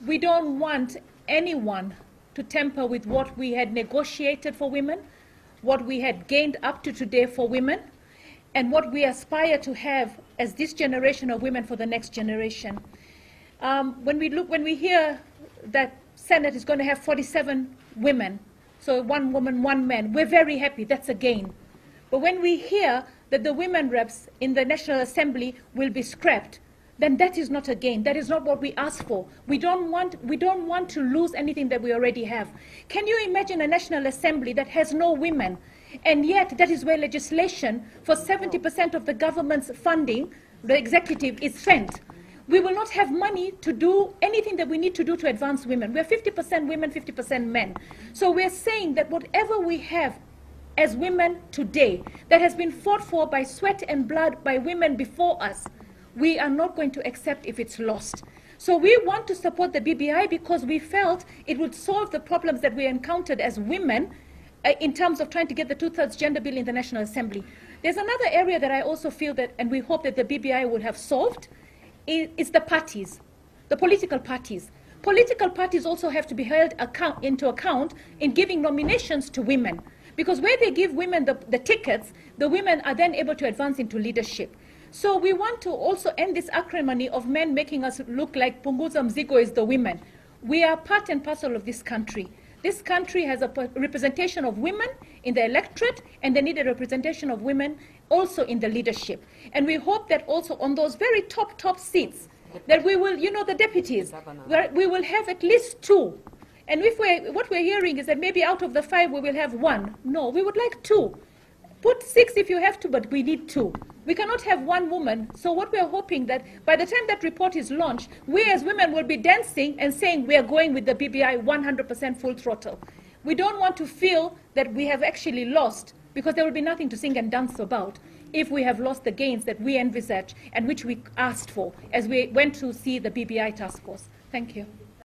We don't want anyone to tamper with what we had negotiated for women, what we had gained up to today for women, and what we aspire to have as this generation of women for the next generation. When we hear that Senate is going to have 47 women, so 1 woman, 1 man, we're very happy, that's a gain. But when we hear that the women reps in the National Assembly will be scrapped, then that is not a gain. That is not what we ask for. We don't want to lose anything that we already have. Can you imagine a National Assembly that has no women? And yet that is where legislation for 70% of the government's funding, the executive, is spent. We will not have money to do anything that we need to do to advance women. We're 50% women, 50% men. So we're saying that whatever we have as women today that has been fought for by sweat and blood by women before us, we are not going to accept if it's lost. So we want to support the BBI because we felt it would solve the problems that we encountered as women in terms of trying to get the 2/3 gender bill in the National Assembly. There's another area that I also feel that, and we hope that the BBI would have solved, is the parties, the political parties. Political parties also have to be held into account in giving nominations to women. Because where they give women the tickets, the women are then able to advance into leadership. So we want to also end this acrimony of men making us look like Punguza Mzigo is the women. We are part and parcel of this country. This country has a representation of women in the electorate, and they need a representation of women also in the leadership. And we hope that also on those very top seats, that we will, the deputies, we will have at least 2. And what we're hearing is that maybe out of the 5 we will have 1. No, we would like 2. Put 6 if you have to, but we need 2. We cannot have 1 woman. So what we are hoping that by the time that report is launched, we as women will be dancing and saying we are going with the BBI 100% full throttle. We don't want to feel that we have actually lost, because there will be nothing to sing and dance about if we have lost the gains that we envisage and which we asked for as we went to see the BBI task force. Thank you.